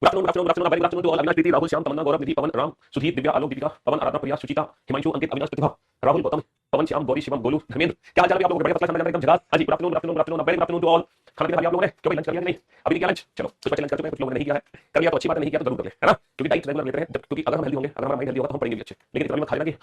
Good afternoon very good afternoon to all. Avinash, Preeti, Rahul, Shyam, Tamanna, Gaurav, Nidhi, Pawan, Ram, Sudhir, Divya, Alok, Deepika, Pawan, Aradhana, Priya, Suchita, Himanshu, Ankit, Avinash, Pratibha, Rahul, Gautam, Pawan, Shyam, Gauri, Shivam, Golu, Dharmendra. क्या हाल चाल है आप लोगों के? बढ़िया, फर्स्ट क्लास एकदम झकास। हाँ जी, good afternoon very good afternoon to all. खाना पीना खा लिया आप लोगों ने? क्यों भाई, लंच कर लिया कि नहीं? अभी नहीं किया लंच? चलो कुछ बच्चे लंच कर चुके हैं, कुछ लोगों ने नहीं किया है। कर लिया तो अच्छी बात है, नहीं किया तो जरूर कर ले, है ना? क्योंकि डाइट रेगुलर लेते हैं, क्योंकि अगर हम हेल्दी होंगे, अगर हमारा माइंड हेल्दी होगा तो हम पढ़ेंगे भी अच्छे। लेकिन इतना भी मत खा लेना कि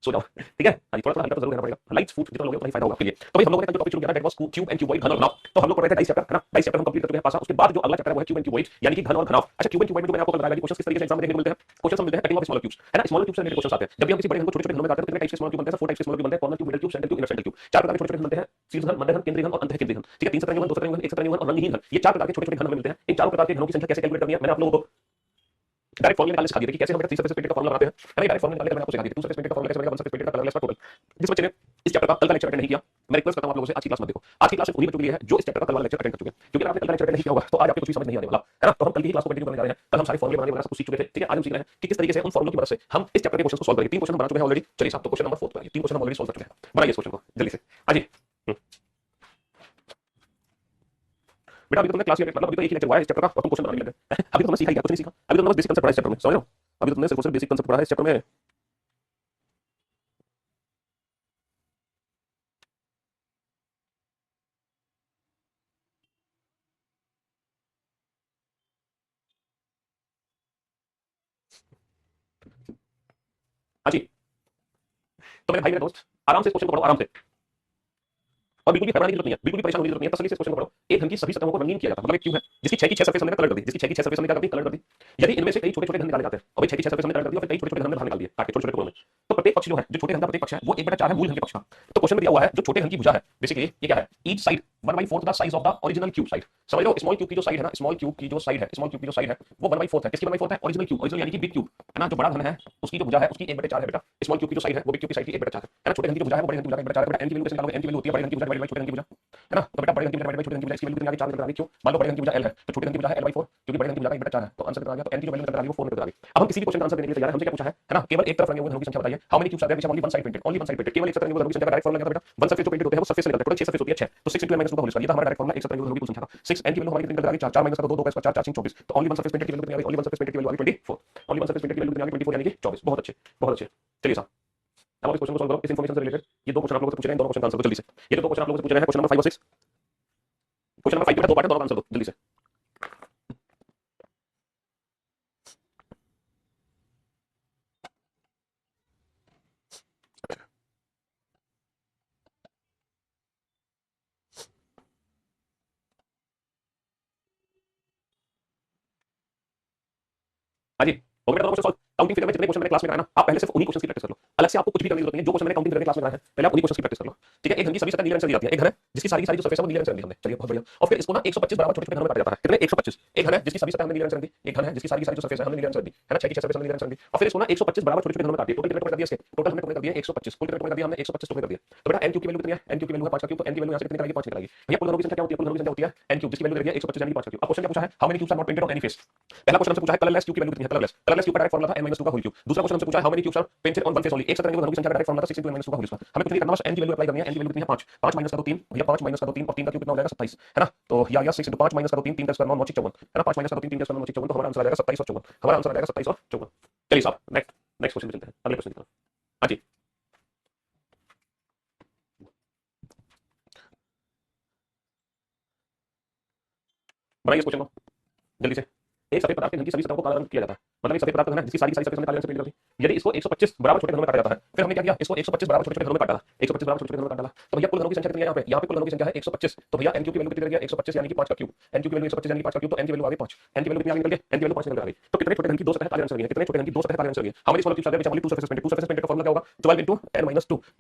सो जाओ, ठीक है? हाँ जी, थोड़ा थोड़ा हल्का तो जरूर रहना पड़ेगा। लाइट फूड जितना लोगे उतना ही फायदा होगा आपके लिए। तो भाई हम लोगों ने कल जो टॉपिक शुरू किया था that was cube and cuboid, घन और घनाभ। तो हम लोग पढ़ रहे थे डाइस चैप्टर, है ना? डाइस चैप्टर हम कंप्लीट कर चुके हैं पासा। उसके बाद जो अगला चैप्टर है वो है क्यूब एंड क्यूबॉइड, यानी कि घन और घनाभ। अच्छा, क्यूब एंड क्यूबॉइड में जो मैंने आपको कल बताया कि क्वेश्चन किस तरीके से एग्जाम में देखने को मिलते हैं। क्वेश्चन मिलते हैं कटिंग ऑफ स्मॉलर क्यूब्स, है ना? स्मॉलर क्यूब से रिलेटेड क्वेश्चन आते हैं। जब भी हम किसी बड़े घन को छोटे छोटे घनों में काटते हैं तो कितने टाइप्स के स्मॉलर क्यूब बनते हैं? 4 टाइप्स के स्मॉलर क्यूब बनते हैं। Corner cube, middle cube, centre cube, inner centre cube. 4 प्रकार के छोटे छोटे घन बनते हैं। शीर्ष घन, मध्य घन, केंद्रीय घन और अंतः केंद्रीय घन। ठीक है? 3 सतरंगी घन, 2 सतरंगी घन, 1 सतरंगी घन और रंगहीन घन। ये 4 प्रकार के छोटे छोटे घन हमें मिलते हैं। इन चारों प्रकार के घनों की संख्या कैसे कैलकुलेट करनी है मैंने आप लोगों को डायरेक्ट फॉर्मूला निकालने सिखा दिया कि कैसे हम 3 सरफेस पेटेड का फॉर्मूला बनाते हैं, है ना? डायरेक्ट फॉर्मूला निकालने का मैंने आपको सिखा दिया। 2 सरफेस पेटेड का फॉर्मूला कैसे बनेगा, 1 सरफेस पेटेड का कलरलेस का टोटल। जिस बच्चे ने इस चैप्टर का कल का लेक्चर अटेंड नहीं किया, मैं रिक्वेस्ट करता हूं आप लोगों से आज की क्लास मत देखो। आज की क्लास सिर्फ उन्हीं बच्चों के लिए है जो इस चैप्टर का कल वाला लेक्चर अटेंड कर चुके हैं। क्योंकि अगर आपने कल का लेक्चर अटेंड नहीं किया होगा तो आज आपको कुछ भी समझ नहीं आने वाला, है ना? तो हम कल की क्लास को कंटिन्यू करने जा रहे हैं। कल हम सारे फॉर्मूले बनाने वगैरह सब कुछ सीख चुके थे, ठीक है? आज हम सीख रहे हैं कि किस तरीके से उन फॉर्मूलों की मदद से हम इस चैप्टर के क्वेश्चंस को सॉल्व करेंगे। 3 क्वेश्चन हम बना चुके हैं ऑलरेडी। चलिए साहब, तो क्वेश्चन नंबर 4 पे आइए। 3 क्वेश्चन हम ऑलरेडी सॉल्व कर चुके हैं। बनाइए इस क्वेश्चन को जल्दी से। हाँ जी। बेटा अभी तो तुमने क्लास में मतलब अभी तो एक ही लेक्चर हुआ है इस चैप्टर का और तुम क्वेश्चन बनाने लगे। अभी तो तुमने सीखा ही क्या? कुछ नहीं सीखा। अभी तो तुमने बस बेसिक कांसेप्ट पढ़ा है इस चैप्टर में, समझ रहे हो? अभी तो तुमने सिर्फ बेसिक कांसेप्ट पढ़ा है इस चैप्टर में। हाँ जी। तो मेरे भाई मेरे दोस्त, आराम से इस क्वेश्चन को पढ़ो, आराम से। और बिल्कुल भी घबराने की जरूरत नहीं है, बिल्कुल भी परेशान होने की जरूरत नहीं है। तसल्ली से इस क्वेश्चन को पढ़ो। एक घन की सभी सतहों को रंगीन किया जाता है। मतलब एक क्यूब है जिसकी 6 की 6 सरफेस हमने कलर कर दी, जिसकी 6 की 6 सरफेस हमने क्या कर दी, कलर कर दी। यदि इनमें से कई छोटे छोटे घन निकाले जाते हैं और भाई 6 की 6 सरफेस हमने कलर कर दी और फिर कई छोटे छोटे घन में बाहर निकाल दिए काट के छोटे छोटे टुकड़ों में, तो प्रत्येक पक्ष जो है, जो छोटे घन का प्रत्येक पक्ष है वो 1/4 है मूल घन के पक्ष का। तो क्वेश्चन में दिया हुआ है जो छोटे घन की भुजा है, बेसिकली ये क्या है, each side 1/4 the size of the original cube side. समझ लो, स्मॉल क्यूब की जो साइड है ना, स्मॉल क्यूब की जो साइड है, स्मॉल क्यूब की जो साइड है वो 1/4 है। किसकी 1/4 है? ओरिजिनल क्यूब, ओरिजिनल यानी कि बिग क्यूब, है ना? जो बड़ा घन है उसकी जो भुजा है उसकी 1/4 है बेटा। स्मॉल क्यूब की जो साइड है वो बिग क्यूब की साइड की 1/4 है ना? छोटे घन की जो भुजा है वो बड़े घन की भुजा की 1/4 है बेटा। n की वैल्यू कैसे निकालोगे? n की वैल्यू होती है बड़े घन की भुजा डिवाइडेड बाय छोटे घन की भुजा, है ना? तो बेटा बड़े घन की भुजा डिवाइडेड बाय छोटे घन की भुजा, इसकी वैल्यू कितनी आ गई? 4 निकल आ गई। क्यों? मान लो बड़े घन की भुजा l है तो छोटे घन की भुजा है l/4, क्योंकि बड़े घन की भुजा का 1/4 है तो आंसर कितना आ गया? तो n की जो वैल्यू निकल आ गई वो 4 निकल आ गई। अब हम किसी भी क्वेश्चन का आंसर देने के लिए तैयार हैं। हमसे क्या पूछा है ना? केवल एक तरफ रंगे हुए घनों की संख्या बताइए। How many cubes are there which have only one side painted, only one side painted. केवल एक तरफ रंगे हुए घनों की संख्या का डायरेक्ट फॉर्मूला क्या था बेटा? वन सरफेस जो पेंटेड होते हैं वो सरफेस से निकलता है। टोटल 6 सरफेस होती है, 6 तो 6 × n - 2 का होल स्क्वायर। ये था हमारा डायरेक्ट फॉर्मूला एक सरफेस घनों की कुल संख्या का। 6 n की वैल्यू हमारी कितनी निकल आ गई? 4 4 - 2 2 का स्क्वायर 4 4 6 24। तो ओनली वन सरफेस पेंटेड की वैल्यू कितनी आ गई? ओनली वन सरफेस पेंटेड की वैल्यू आ गई 24। ओनली वन सरफेस पेंटेड की वैल्यू कितनी आ गई? 24 यानी कि 24। बहुत अच्छे, बहुत अच्छे। चलिए साहब, अब इस क्वेश्चन को सॉल्व करो। इस इन्फॉर्मेशन से रिलेटेड ये दो क्वेश्चन आप लोगों से पूछ रहे हैं, दोनों क्वेश्चन का आंसर दो जल्दी से। ये जो दो क्वेश्चन आप लोगों से पूछ रहे हैं क्वेश्चन नंबर 5 और 6, क्वेश्चन नंबर 5 बेटा दो पार्ट है, दोनों का आंसर दो जल्दी से। हाँ जी, हो गया दोनों क्वेश्चन सॉल्व। काउंटिंग फिगर में जितने क्वेश्चन मैंने क्लास में कराया ना, आप पहले सिर्फ उन्हीं क्वेश्चन की प्रैक्टिस कर लो। अलग से आपको कुछ भी करने की जरूरत नहीं है। जो क्वेश्चन मैंने काउंटिंग फिगर में क्लास में कराया है पहले आप उन्हीं क्वेश्चन की प्रैक्टिस कर लो, ठीक है? एक घन की सभी सतह नीले रंग से दी जाती है। एक घन है जिसकी सारी की सारी जो सरफेस है वो नीले रंग से रंगी हमने, चलिए बहुत बढ़िया। और फिर इसको ना 125 बराबर छोटे छोटे घनों में काटा जाता है। कितने? 125। एक घन है जिसकी सभी सतह हमने नीले रंग से रंगी, एक घन है जिसकी सारी की सारी जो सरफेस है हमने नीले रंग से रंगी, है ना? 6 की 6 सरफेस हमने नीले रंग से रंगी और फिर इसको ना 125 बराबर छोटे छोटे घनों में काट दिया। टोटल कितने टुकड़े कर दिए इसके? टोटल हमने टुकड़े कर दिए 125। कुल कितने टुकड़े कर दिए हमने? 125 टुकड़े कर दिए। तो बेटा n क्यूब की वैल्यू कितनी है? n क्यूब की वैल्यू है 5 का क्यूब, तो n की वैल्यू यहां से कितनी निकल आएगी? 5 निकल आएगी। भैया कुल घनों की संख्या क्या होती है? कुल घनों की संख्या होती है n क्यूब, जिसकी वैल्यू दे दी है 125 यानी 5 का क्यूब। अब क्वेश्चन क्या पूछा है? How many cubes are not painted on any face. पहला क्वेश्चन हमसे पूछा है कलरलेस क्यूब की वैल्यू कितनी है? कलरलेस, कलरलेस क्यूब का डायरेक्ट फॉर्मूला था n - 2 का होल क्यूब। दूसरा क्वेश्चन हमसे पूछा है how many cubes are painted on one face only. एक सतह रंगे हुए घनों की संख्या का डायरेक्ट फॉर्मूला था 6 × n - 2 का होल स्क्वायर। हमें कुछ नहीं करना, बस n की वैल्यू अप्लाई करनी है। n की वैल्यू कितनी है? 5 5 माइनस का 2 3, भैया 5 माइनस का 2 3 और 3 का क्यूब कितना हो जाएगा? 27, है ना? तो ये आ गया 6 × 5 माइनस का 2 3 3 का स्क्वायर 9 9 54, है ना? 5 माइनस का 2 3 3 का स्क्वायर 9 54, तो हमारा आंसर आ जाएगा 27 और 54। हमारा आंसर आ जाएगा 27 और 54। चलिए साहब नेक्स्ट नेक्स्ट क्वेश्चन पे चलते हैं, अगले क्वेश्चन की तरफ। हाँ जी, बनाइए इस क्वेश्चन को जल्दी से। एक सफेद पदार्थ के घन की सभी सतहों को काला रंग किया जाता है। मतलब एक सफेद पदार्थ का घन है जिसकी सारी सारी सरफेस हमने काले रंग से पेंट कर दी। यदि इसको 125 बराबर छोटे घनों में काटा जाता है, फिर हमने क्या किया? इसको 125 बराबर छोटे छोटे घनों में काट डाला। 125 बराबर छोटे छोटे घनों में काट डाला तो भैया कुल घनों की संख्या कितनी है? यहाँ पे कुल घनों की संख्या है 125। तो भैया n क्यूब की वैल्यू कितनी रह गई? 125 यानी कि 5 का क्यूब। n क्यूब की वैल्यू 125 यानी कि 5 का क्यूब, तो n की वैल्यू आ गई 5। n की वैल्यू कितनी आ गई निकल के? n की वैल्यू 5 निकल आ गई। तो कितने छोटे घन की दो सतह काले रंग से लगी है? कितने छोटे घन की दो सतह काले रंग से लगी है? हमारी स्मॉल क्यूब्स आ गए, two surface painted. Two surface painted का फॉर्मूला क्या होगा? 12 × n - 2,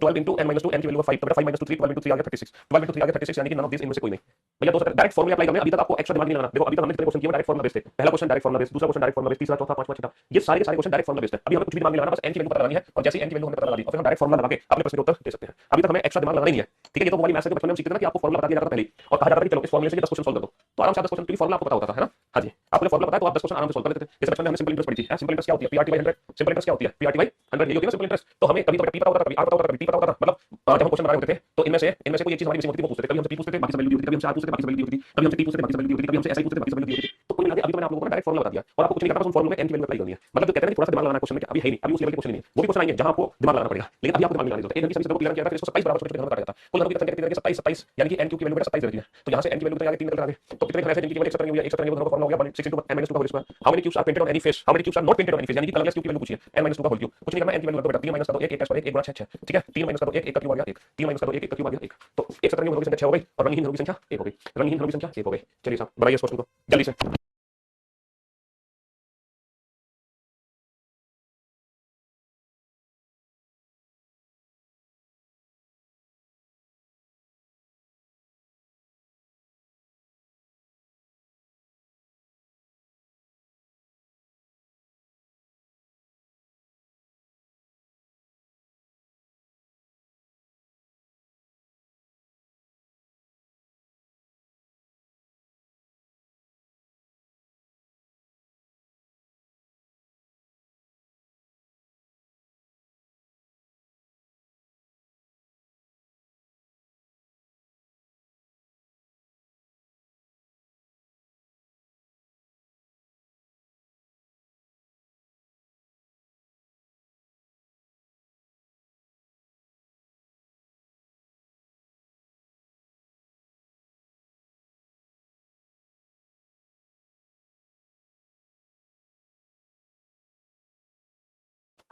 12 × n - 2, n की वैल्यू 5, तो बेटा 5 - 2 3, 12 × 3 आ गया 36, 12 × 3 आ गया 36 यानी कि नन ऑफ दिस इनमें से कोई नहीं। भैया दो सतह डायरेक्ट फॉर्मूला अप्लाई करना है। अभी तक आपको एक्स्ट्रा दिमाग नहीं लगाना। देखो अभी तक हमने कितने क्वेश्चन किए डायरेक्ट फॉर्मूला बेस पे। पहला क्वेश्चन डायरेक्ट फॉर्मूला बेस, दूसरा क्वेश्चन डायरेक्ट फॉर्मूला बेस, तीसरा चौथा 5वां थीटा, ये सारे के सारे क्वेश्चन डायरेक्ट फॉर्मूला बेस्ड है। अभी हमें कुछ भी दिमाग में लगाना, बस n की वैल्यू पता लगानी है और जैसे n की वैल्यू हमें पता लगा दी और फिर हम डायरेक्ट फॉर्मूला लगा के अपने प्रश्न के उत्तर दे सकते हैं। अभी तक हमें एक्स्ट्रा दिमाग लगाना ही नहीं है, ठीक है। ये तो वो वाली मैथ्स के बचपन में हम सीखते थे ना कि आपको फॉर्मूला बता दिया जाता था पहले और कहा जाता था कि चलो इस फॉर्मूले से 10 क्वेश्चन सॉल्व कर दो, तो आराम से 10 क्वेश्चन क्योंकि फॉर्मूला आपको पता होता था, है ना। हाँ जी, आपने फॉर्मूला पता है तो आप 10 क्वेश्चन आराम से सॉल्व कर लेते थे। जैसे बचपन में हमने सिंपल इंटरेस्ट पढ़ी थी, सिंपल इंटरेस्ट क्या होती है, पीआरटी बाय 100, सिंपल इंटरेस्ट क्या होती है, पीआरटी बाय 100, ये होती है ना सिंपल इंटरेस्ट। तो हमें कभी तो पी पता होता था, कभी आर पता होता था, कभी टी पता होता था, मतलब जब हम क्वेश्चन बना रहे होते थे तो इनमें से कोई एक चीज हमारी मिसिंग होती थी वो पूछते थे, कभी हमसे पी पूछते थे बाकी सब वैल्यू होती थी, कभी हमसे आर पूछते थे बाकी सब वैल्यू होती थी, कभी हमसे टी पूछते थे बाकी सब वैल्यू होती थी, कभी हमसे ऐसा ही पूछते थे बाकी सब वैल्यू होती थी। तो कुल मिला के अभी तो मैंने आप लोगों को डायरेक्ट फॉर्मूला बता दिया और आपको कुछ नहीं करना, बस उन फॉर्मूले में n की वैल्यू अप्लाई करनी है। मतलब जो कहते हैं थोड़ा सा दिमाग लगाना क्वेश्चन में, अभी है नहीं, अभी उस लेवल के क्वेश्चन नहीं है, वो भी क्वेश्चन आएंगे जहां आपको दिमाग लगाना पड़ेगा, लेकिन अभी आपको दिमाग लगाने की जरूरत है। एक घंटे सभी क्लियर किया था, फिर इसको 27 बराबर छोटे-छोटे काटा जाता है, कुल घनों की संख्या कितनी है 27, 27 यानी कि n क्यूब की वैल्यू बेटा 27 रहती है। तो यहां से n की वैल्यू तो आगे 3 निकल आगे, तो कितने घन ऐसे जिनकी वैल्यू 1 तरंग हुई है, 1 तरंग घनों का फॉर्मूला हो गया 6 into n - 2 का whole square. How many cubes are painted on any face, how many cubes are not painted on any face, यानी कि कलरलेस क्यूब की वैल्यू पूछिए n - 2 का होल क्यूब। कुछ नहीं करना, n की वैल्यू बेटा 3 - का 2 1 1 पर 1 1 गुणा 6 6, ठीक है। 3 - का 2 1 1 का क्यूब आ गया 1, 3 - का 2 1 1 का क्यूब आ गया 1, तो एक तरंग घनों की संख्या 6 हो गई और रंगहीन घनों की संख्या 1 हो गई, रंगहीन घनों की संख्या 1 हो गई। चलिए साहब बनाइए इस क्वेश्चन को जल्दी से।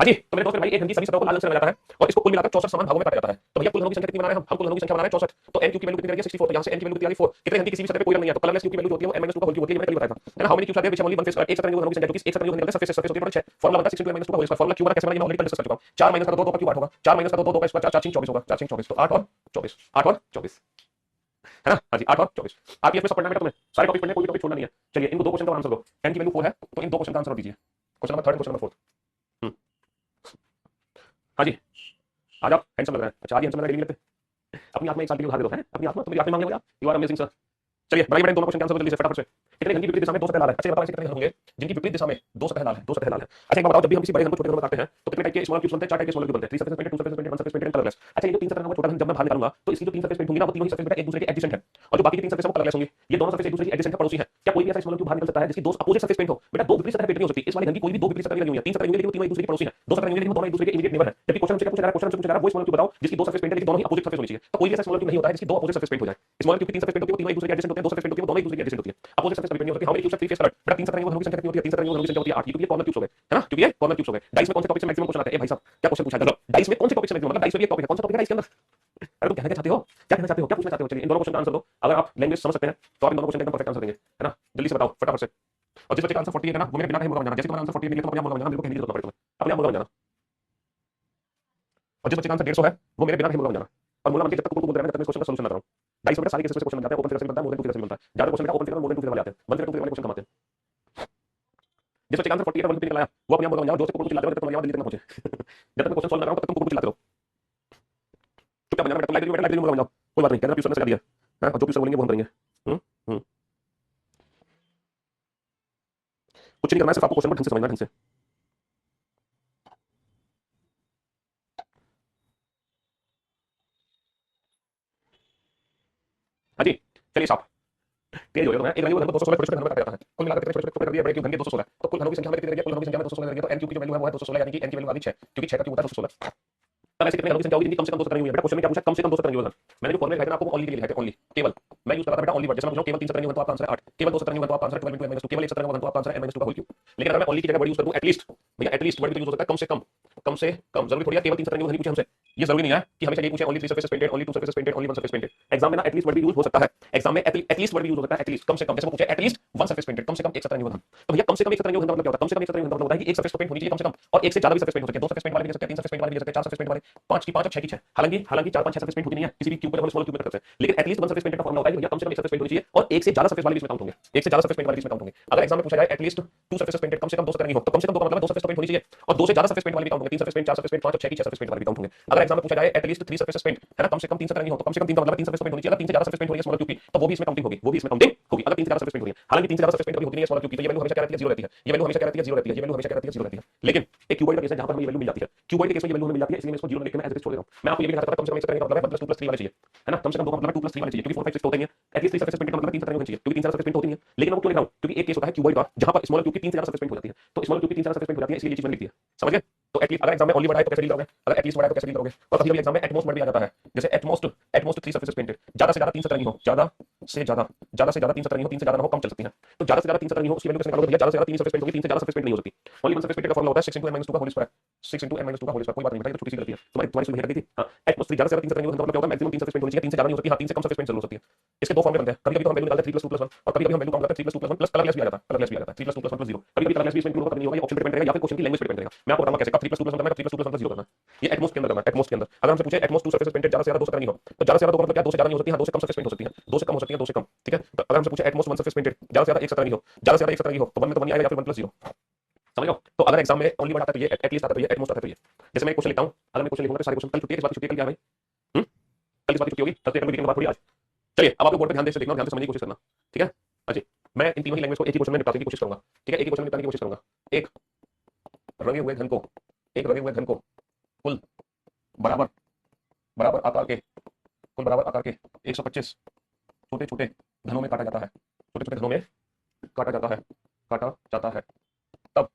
हाँ जी, तो मेरे दोस्त भाई एक घन की सभी सतहों को लाल रंग से रंगा जाता है और इसको कुल मिलाकर 64 समान भागों में काटा जाता है। तो भैया कुल घनों की संख्या कितनी बना रहे हैं हम कुल घनों की संख्या बना रहे हैं 64, तो n क्यूब की वैल्यू कितनी आ रही है 64, तो यहाँ से n की वैल्यू कितनी आ रही है 4। कितने घन की किसी भी सतह पे कोई रंग नहीं है तो कलरलेस क्यूब की वैल्यू होती है वो n - 2 का होल क्यूब होती है, मैंने कल बताया था, है ना। How many cubes are there which have only one face, एक सतह घनों की संख्या जो कि एक सतह घनों सरफेस सरफेस होती है 6, फॉर्मूला बनता है 6 * n - 2 का होल स्क्वायर। फॉर्मूला क्यूब बना कैसे बना ये मैं ऑलरेडी डिस्कस कर चुका हूं। 4 - का 2 2 का क्यूब 8 होगा, 4 - का 2 2 का स्क्वायर 4 4 24 होगा, 4 4 24, तो 8 और 24, 8 और 24, है ना। हाँ जी 8 और 24 आरपीएफ में सब पढ़ना बेटा तुम्हें, सारे टॉपिक पढ़ने, कोई भी टॉपिक छोड़ना नहीं है। चलिए इनको दो क्वेश्चन का आंसर दो, n की वैल्यू 4 है तो इन दो क्वेश्चन का आंसर दीजिए, क्वेश्चन नंबर 3 क्वेश्चन नंबर 4। हाँ जी आज आप हैंडसम लग रहे हैं। अच्छा आज हैंडसम लग रहा है, लेते अपनी आत्मा एक साल के लिए उधार दे दो, है अपनी आत्मा, तो मेरी आत्मा मांगने वाला यू आर अमेजिंग सर। चलिए बनाइए बेटा दोनों क्वेश्चन के आंसर जल्दी से फटाफट से। कितने घन की विपरीत दिशा में दो सतह लाल है, अच्छा बताओ ऐसे कितने घन होंगे जिनकी विपरीत दिशा में दो सतह लाल है, दो सतह लाल है। अच्छा एक बात बताओ, जब भी हम किसी बड़े घन को छोटे घन में काटते हैं तो कितने टाइप के स्मॉलर क्यूब्स बनते हैं, 4 टाइप के स्मॉलर क्यूब बनते हैं, 3 surface painted, 2 surface painted, 1 surface painted, colourless. अच्छा ये जो 3 सरफेस का छोटा घन जब मैं बाहर निकालूंगा तो इसकी जो 3 सरफेस पेंट होंगी ना वो तीनों ही सरफेस बेटा एक दूसरे के एडजेसेंट है और जो बाकी की 3 सरफेस वो कलरलेस होंगी। ये दोनों सरफेस एक दूसरे के एडजेसेंट है, पड़ोसी है। क्या कोई भी ऐसा स्मॉलर क्यूब बाहर निकल सकता है जिसकी दो अपोजिट सरफेस पेंट हो, बेटा दो विपरीत सतह पेंट नहीं हो सकती। इस वाले घन की कोई भी दो विपरीत सतह नहीं लगी हुई है, 3 सतह नहीं होंगी लेकिन वो तीनों एक दूसरे के पड़ोसी हैं, दो सतह नहीं होंगी लेकिन वो दोनों एक दूसरे के इमीडिएट नेबर हैं। जबकि क्वेश्चन हमसे क्या पूछा जा रहा है, क्वेश्चन हमसे पूछा जा रहा है वो स्मॉलर क्यूब बताओ जिसकी दो सरफेस पेंट है लेकिन दोनों ही अपोजिट सरफेस होनी चाहिए। तो कोई भी ऐसा स्मॉलर क्यूब नहीं होता है जिसकी दो अपोजिट सरफेस पेंट हो जाए। स्मॉलर क्यूब की 3 सरफेस पेंट होती है वो तीनों एक दूसरे के एडजेसेंट होते हैं, दो सरफेस पेंट होती है वो दोनों एक दूसरे के एडजेसेंट होती है, अपोजिट सरफेस पेंट नहीं होती। How many cubes are 3 face colour, बेटा 3 सतह घनों की संख्या कितनी होती है, 3 सतह घनों की संख्या होती है 8, क्योंकि ये कॉर्नर क्यूब्स हो गए, है ना, क्योंकि ये कॉर्नर क्यूब्स हो गए। डाइस में कौन से टॉपिक से मैक्सिमम क्वेश्चन आते हैं भाई साहब, क्या क्वेश्चन पूछा जाएगा डाइस में, कौन से टॉपिक से मैक्सिमम, मतलब डाइस में भी एक टॉपिक है, कौन सा टॉपिक है इसके अंदर। अरे तुम कहना क्या चाहते हो, क्या कहना चाहते हो, क्या पूछना चाहते हो। चलिए इन दोनों क्वेश्चन का आंसर दो, अगर आप लैंग्वेज समझ सकते हैं तो आप इन दोनों क्वेश्चन का एकदम परफेक्ट आंसर देंगे, है ना। जल्दी से बताओ फटाफट से। और जिस बच्चे का आंसर 40 है ना वो मेरे बिना कहीं मुर्गा बन जाना, जैसे तुम्हारा आंसर 40 है तो अपने आप मुर्गा बन जाना, मेरे को कहने की जरूरत ना पड़े तुम्हें, अपने आप मुर्गा बन जाना। और जिस बच्चे का आंसर 150 है वो मेरे बिना कहीं मुर्गा बन जाना और मुर्गा बन के जब तक बोलते रहना जब तक मैं क्वेश्चन का सॉल्यूशन ना कराऊं। डाइस में सारे केसेस क्वेश्चन बनते हैं, ओपन फिगर से बनता है, मोर देन 2 फिगर से बनता है, ज्यादा क्वेश्चन बेटा open figure more than 2 figure वाले आते हैं, 1 फिगर 2 फिगर वाले क्वेश्चन कम आते हैं। जिस बच्चे का आंसर 40 है 150 निकल आया वो अपने आप मुर्गा बन जाओ, जो से कुकुर चिल्लाते रहो जब तक दिल्ली तक ना पहुंचे। जब तक मैं क्वेश्चन सॉल्व कर रहा हूं तब तक तुम कुकुर चिल्लाते रहो, चुपचाप बन जाना बेटा, लाइब्रेरी मुर्गा बन जाओ, कोई बात नहीं, कहना ट्यूशन से कर दिया है और जो भी सर बोलेंगे वो हम करेंगे। हम्म हम्म कुछ नहीं करना है, सिर्फ आपको क्वेश्चन को ढंग से समझना है, ढंग से। हाँ जी चलिए साहब तेज हो गया तो मैं एक रंग 216 छोटे छोटे घनों में काटा जाता है, कुल मिलाकर कितने छोटे छोटे टुकड़े कर दिए, बड़े क्यूब घन के 216, तो कुल घनों की संख्या में कितनी रह गई, कुल घनों की संख्या में 216 रह गई, तो n क्यूब की जो वैल्यू है वो है 216, यानी कि n की वैल्यू आ गई 6, क्योंकि 6 का क्यूब होता है 216। तब ऐसे कितने घनों की संख्या होगी जिनकी कम से कम 2 सतरंगी हुई है, बेटा क्वेश्चन में क्या पूछा, कम से कम 2 सतरंगी होगा। मैंने जो फॉर्मूला लिखा था आपको ओनली के लिए लिखा था, ओनली केवल मैं यूज करता था बेटा ओनली वर्ड, जैसे मैं पूछूं केवल 3 सतरंगी होगा तो आपका आंसर है 8, केवल 2 सतरंगी होगा तो आपका आंसर है 12 - 2, केवल 1 सतरंगी होगा तो आपका आंसर है n - 2 का होल क्यूब। लेकिन अगर मैं ओनली की जगह वर्ड यूज कर दूं एटलीस्ट, भैया एटलीस्ट वर्ड भी यूज होता है कम से कम, कम से कम, जरूरी थोड़ी है केवल 3 सतरंगी नहीं पूछे हमसे, ये जरूरी नहीं है कि हमेशा ये पूछे only 3 surfaces painted, only 2 surfaces painted, only 1 surface painted. Exam में ना एटलीस्ट वर्ड भी यूज हो सकता है, एग्जाम में एटलीस्ट वर्ड भी यूज हो सकता है, एटलीस्ट कम से कम, जैसे वो पूछे एटलीस्ट 1 सरफेस पेंटेड, कम से कम एक सतरंगी होता है। तो भैया कम से कम एक सतरंगी होता मतलब क्या होता है, कम से कम एक सतरंगी होता मतलब होता है कि एक सरफेस तो पेंट होनी चाहिए कम से कम, और एक से ज्यादा भी सरफेस पेंट हो सकते हैं, 2 सरफेस पेंट वाले भी ले सकते हैं, 3 सरफेस पेंट वाले भी ले सकते हैं, 4 सरफेस पेंट वाले, 5 की 5 और 6 की 6। हालांकि 4 5 6 सरफेस पेंट होती नहीं है किसी भी क्यूब पर, स्मॉल क्यूब में कर सकते हैं, लेकिन एटलीस्ट 1 सरफेस पेंटेड का फॉर्मूला होता है कि भैया कम से कम एक सरफेस पेंट होनी चाहिए और एक से ज्यादा सरफेस वाले भी इसमें काउंट होंगे, एक से ज्यादा सरफेस पेंट वाले भी इसमें काउंट होंगे। अगर एग्जाम में पूछा जाए एटलीस्ट 2 सरफेस पेंटेड, कम से कम 2 सतरंगी हो, तो कम से कम 2 का मतलब 2 सरफेस तो पेंट होनी चाहिए और 2 से ज्यादा सरफेस पेंट वाले भी काउंट होंगे, 3 सरफेस पेंट, 4 सरफेस पेंट, 5 और 6 की 6 सरफेस पेंट वाले भी काउंट होंगे। अगर एग्जाम में पूछा जाए एटलीस्ट 3 सरफेस पेंट है ना, कम से कम 3 सतरंगी हो, तो कम से कम 3 का मतलब 3 सरफेस पेंट होनी चाहिए। अगर 3 से ज्यादा सरफेस पेंट हो रही है स्मॉल क्यूब की, तो वो भी इसमें काउंटिंग होगी, वो भी इसमें काउंटिंग होगी अगर 3 से ज्यादा सरफेस पेंट हो रही है। हालांकि 3 से ज्यादा सरफेस पेंट कभी होती नहीं है स्मॉल क्यूब की, तो ये वैल्यू हमेशा क्या रहती है, 0 रहती है, ये वैल्यू हमेशा क्या रहती है, 0 रहती है, ये वैल्यू हमेशा क्या रहती है, 0 रहती है। लेकिन एक क्यूबॉइड का केस है जहां पर हमें ये वैल्यू मिल जाती है, क्यूबॉइड के केस में ये वैल्यू हमें मिल जाती है, इसलिए मैं इसको 0 लिख के मैं एज इट इज छोड़ देता हूं। मैं आपको ये भी दिखाता था कम से कम एक सतरंगी का मतलब है 1 + 2 + 3 वाले चाहिए, है ना, कम से कम 2 का मतलब है 2 + 3 वाले चाहिए, क्योंकि 4 5 6 तो होते ही है। एटलीस्ट 3 सरफेस पेंट का मतलब 3 सतरंगी होनी चाहिए, क्योंकि 3 से ज्यादा सरफेस पेंट होती नहीं है। लेकिन मैं वो क्यों लिख रहा हूं, क्योंकि एक केस होता है क्यूबॉइड का जहां पर स्मॉल क्यूब की 3 से ज्यादा सरफेस पेंट हो जाती है, तो स्मॉल क्यूब की 3 से ज्यादा सरफेस पेंट हो जाती है, इसलिए ये चीज मैंने लिख दी है, समझ गए। तो एटलीस्ट अगर एग्जाम में ओनली वर्ड आए तो कैसे डील करोगे, अगर एटलीस्ट वर्ड आए तो कैसे डील करोगे। और कभी कभी एग्जाम में एटमोस्ट वर्ड भी आ जाता है, जैसे एटमोस्ट 3 सरफेसेस पेंटेड, ज्यादा से ज्यादा 3 सतरंगी हो, ज्यादा से ज्यादा 3 सतरंगी हो, 3 से ज्यादा ना हो, कम चल सकती है। तो ज्यादा से ज्यादा 3 सतरंगी हो उसकी वैल्यू कैसे निकालोगे भैया, ज्यादा से ज्यादा 3 सरफेस पेंट होगी, 3 से ज्यादा सरफेस पेंट नहीं हो सकती। ओनली 1 सरफेस पेंट का फॉर्मूला होता है 6 * n - 2 का होल स्क्वायर, 6 * n - 2 का होल स्क्वायर। कोई बात नहीं बेटा, ये तो छोटी सी गलती है, तुम्हारी सुन नहीं थी। हां, एटमोस्ट 3 ज्यादा से ज्यादा 3 सतरंगी हो, मतलब क्या होता है मैक्सिमम 3 सरफेस पेंट होनी चाहिए, 3 से ज्यादा नहीं हो सकती, हां 3 से कम सरफेस पेंट जरूर हो सकती है। इसके दो फॉर्मूले बनते हैं, कभी कभी तो हम वैल्यू निकालते हैं 3 + 2 + 1 और कभी कभी हम वैल्यू काउंट करते हैं 3 + 2 + 1 प्लस कलरलेस भी आ जाता है, कलरलेस भी आ जाता है 3 + 2 + 1 + 0। कभी कभी कलरलेस भी इसमें इंक्लूड होगा, नहीं होगा, ये ऑप्शन पे डिपेंड करेगा या फिर क्वेश्चन की लैंग्वेज पे डिपेंड करेगा। मैं आपको बताऊंगा कैसे, कब 3 + 2 + 1 करना है, 3 + 2 + 1 + 0 करना है। ये एटमोस्ट के अंदर करना है, एटमोस्ट के अंदर। अगर हमसे पूछे एटमोस्ट 2 सरफेस पेंटेड ज्यादा से ज्यादा 2 सतरंगी हो, तो ज्यादा से ज्यादा 2 का मतलब क्या, 2 से ज्यादा नहीं हो सकती, हां 2 से कम सरफेस पेंट हो सकती है, 2 से कम हो सकती है, 2 से कम, ठीक है। तो अगर हमसे पूछे एटमोस्ट 1 सरफेस पेंटेड ज्यादा से ज्यादा 1 सतरंगी हो, ज्यादा से ज्यादा 1 सतरंगी हो, तो 1 में तो 1 ही आएगा या फिर 1 + 0, समझ लो। तो अगर एग्जाम में ओनली वर्ड आता है तो ये, एटलीस्ट आता है तो ये, एटमोस्ट आता है तो ये। जैसे मैं एक क्वेश्चन लिखता हूं, अगर मैं क्वेश्चन लिखूंगा तो सारे क्वेश्चन, कल छुट्टी है, किस बात की छुट्टी है, कल क्या है भाई, कल किस बात की छुट्टी होगी, थर्सडे, कल वीकेंड के बाद थोड़ी आज। चलिए अब आपको बोर्ड पे ध्यान से देखना, ध्यान से समझने की कोशिश करना, ठीक है। अच्छा, मैं इन तीनों ही लैंग्वेज को एक ही क्वेश्चन में निपटाने की कोशिश करूंगा, ठीक है, एक ही क्वेश्चन में निपटाने की कोशिश करूंगा। एक रंगे हुए घन को, एक रंगे हुए घन को कुल बराबर बराबर आकार के, कुल बराबर आकार के 125 छोटे छोटे घनों में काटा जाता है, छोटे छोटे घनों में काटा जाता है, काटा जाता है। तब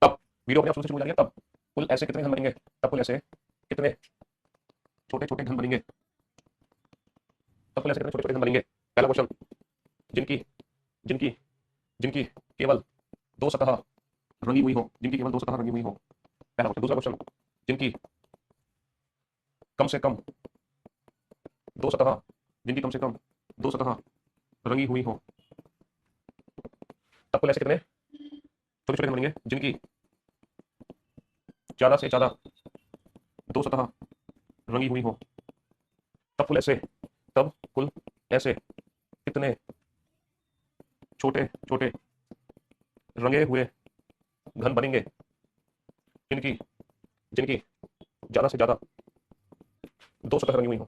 तब वीडियो अपने आप शुरू से जाएगा, तब कुल ऐसे कितने घन बनेंगे, तब कुल ऐसे कितने छोटे छोटे घन बनेंगे, तब कुल ऐसे कितने छोटे छोटे घन बनेंगे। पहला क्वेश्चन, जिनकी जिनकी जिनकी केवल 2 सतह रंगी हुई हो, जिनकी केवल 2 सतह रंगी हुई हो, पहला क्वेश्चन। दूसरा क्वेश्चन, जिनकी कम से कम 2 सतह, जिनकी कम से कम 2 सतह रंगी हुई हो, तब कुल ऐसे कितने छोटे छोटे घन बनेंगे, जिनकी ज्यादा से ज्यादा 2 सतह रंगी हुई हो, तब कुल ऐसे, तब कुल ऐसे कितने छोटे छोटे रंगे हुए घन बनेंगे, जिनकी जिनकी ज्यादा से ज्यादा 2 सतह रंगी हुई हो।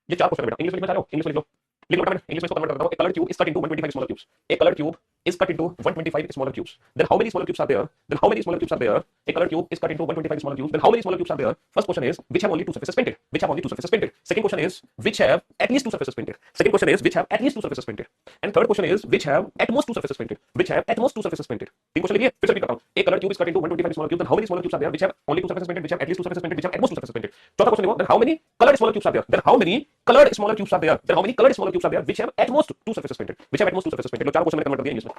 ये 4 क्वेश्चन है बेटा, इंग्लिश में लिखना चाह रहे हो इंग्लिश में लिख लो, लिख लो बेटा, मैं इंग्लिश में इसको कन्वर्ट करता हूं। A colored cube is cut into 125 smaller cubes. A colored cube is cut into 125 smaller cubes. Then how many smaller cubes are there? Then how many smaller cubes are there? A colored cube is cut into 125 smaller cubes. Then how many smaller cubes are there? First question is which have only two surfaces painted? Which have only two surfaces painted? Second question is which have at least two surfaces painted? Second question is which have at least two surfaces painted? And third question is which have at most two surfaces painted? Which have at most two surfaces painted? तीन question लिखिए, फिर से repeat करता हूं। A colored cube is cut into 125 smaller cubes. Then how many smaller cubes are there? Which have only two surfaces painted? Which have at least two surfaces painted? Which have at most two surfaces painted? चौथा question देखो, then how many colored smaller cubes are there? Then how many colored smaller cubes are there? Then how many colored smaller cubes are there? Which have at most two surfaces painted? Which have at most two surfaces painted? लो चार question मैंने convert कर दिया English में।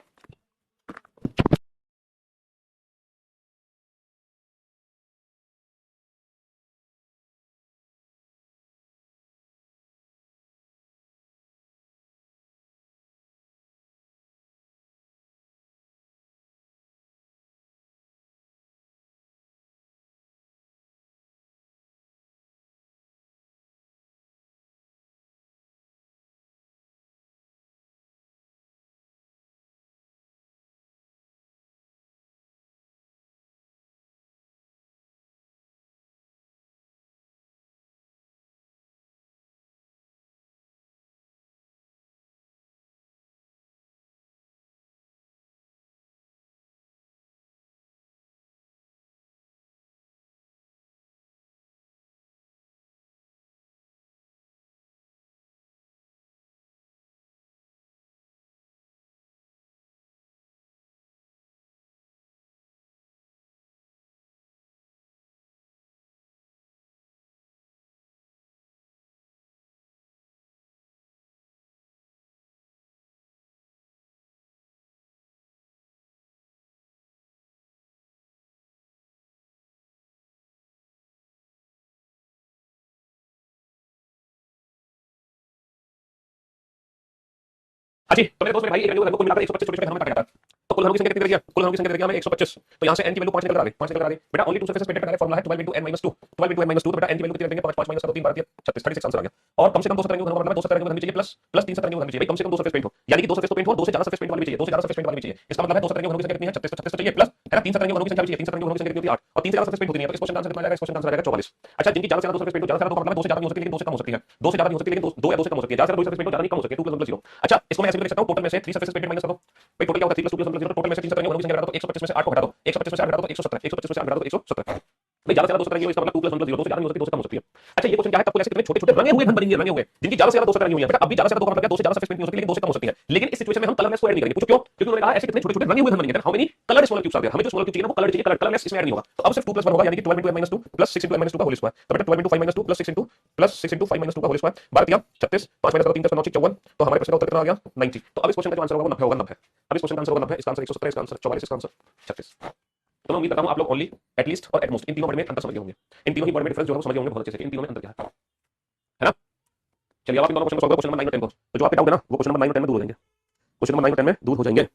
अच्छी तो मेरे दोस्त मेरे भाई एक रंग को कुल मिलाकर 125 छोटे छोटे घरों में काटा जाता है। तो कुल घरों की संख्या कितनी दे रही है? कुल घरों की संख्या दे रही है हमें 125। तो यहाँ से n की वैल्यू 5 निकल कर आ गई, 5 निकल कर आ गई बेटा। ओनली टू सरफेस पेंटेड का डायरेक्ट फॉर्मूला है 12 into n minus 2, 12 into n minus 2। तो बेटा n की वैल्यू कितनी रख देंगे? 5 5 माइनस 3 12 36 36 आंसर आ गया। और कम से कम 2 सतरंगी होने का मतलब है 2 सतरंगी होनी चाहिए प्लस प्लस 3 सतरंगी होनी चाहिए। कम से कम 2 सरफेस पेंट हो, यानी कि 2 सरफेस तो पेंट हो, 2 से ज्यादा सरफेस पेंट वाली भी चाहिए, 2 से ज्यादा सरफेस पेंट वाली भी चाहिए। इसका मतलब है 2 सतरंगी होने की संख्या कितनी है? 36 36 तो चाहिए प्लस है ना 3 सतरंगी होने की संख्या भी चाहिए, 3 सतरंगी होने की संख्या कितनी होती है 8 और 3 से ज्यादा सरफेस पेंट होती नहीं है। तो इस क्वेश्चन का आंसर कितना आ जाएगा? इस क्वेश्चन का आंसर आ जाएगा 44। अच्छा जिनकी ज्यादा से ज्यादा 2 सरफेस पेंट हो, ज्यादा से ज्यादा 2 का मतलब है 2 से ज्यादा नहीं हो सकती लेकिन 2 से कम हो सकती है, 2 से ज्यादा नहीं हो सकती लेकिन 2 या 2 से कम हो सकती है, ज्यादा से ज्यादा 2 सरफेस पेंट हो, ज्यादा नहीं कम हो सकती है 2 + 1 + 0। अच्छा इसको मैं ऐसे भी लिख सकता हूं टोटल में से 3 सरफेस पेंट माइनस कर दो भाई, टोटल क्या होता है 3 + 2 + 1 + 0। टोटल में से 3 सतरंगी होने की संख्या घटा दो, 125 में से 8 को घटा दो, 125 में से 8 घटा दो 117, 125 में से 8 घटा दो 117 भाई। ज्यादा से ज्यादा 2 सतरंगी हो इसका मतलब 2 + 1 + 0, 2 से ज्यादा नहीं हो सकती 2 से कम हो सकती है। अच्छा ये क्वेश्चन क्या है? कब ऐसे कितने छोटे छोटे रंगे हुए घन बनेंगे, रंगे हुए जिनकी ज्यादा से ज्यादा 2 सतरंगी हुई है बेटा। अभी ज्यादा से ज्यादा 2 का मतलब 2 से ज्यादा सरफेस पेंट नहीं हो सकती लेकिन 2 से कम हो सकती है। लेकिन इस सिचुएशन में हम कलरलेस को ऐड नहीं करेंगे। पूछो क्यों? क्योंकि उन्होंने कहा ऐसे कितने छोटे छोटे रंगे हुए घन बनेंगे। How many coloured smaller cubes आ गए? हमें जो स्मॉलर क्यूब चाहिए ना वो कलर्ड चाहिए, कलरलेस इसमें ऐड नहीं होगा। तो अब सिर्फ 2 + 1 होगा यानी कि 12 into n - 2 + 6 into n - 2 का होल स्क्वायर। तो बेटा 12 into 5 - 2 + 6 into 5 - 2 का होल स्क्वायर 12 36 5 - 3 + 9 54। तो हमारे प्रश्न का उत्तर कितना आ गया? 90। तो अब इस क्वेश्चन का जो आंसर होगा वो 90 होगा, 90। अब इस क्वेश्चन का आंसर होगा 90, इसका आंसर 117, इसका आंसर 44, इसका आंसर 36। तो मैं उम्मीद करता हूं आप लोग ओनली एटलीस्ट और एटमोस्ट इन तीनों वर्ड में अंतर समझ गए होंगे, इन तीनों ही वर्ड में डिफरेंस जो है वो समझ गए होंगे बहुत अच्छे से, इन तीनों में अंतर क्या है ना। चलिए अब आप इन दोनों क्वेश्चन को सॉल्व करो, क्वेश्चन नंबर 9 और 10 को। तो जो आपके डाउट है ना वो क्वेश्चन नंबर 9 और 10 में दूर हो जाएंगे, क्वेश्चन नंबर 9 और 10 में दूर हो जाएंगे।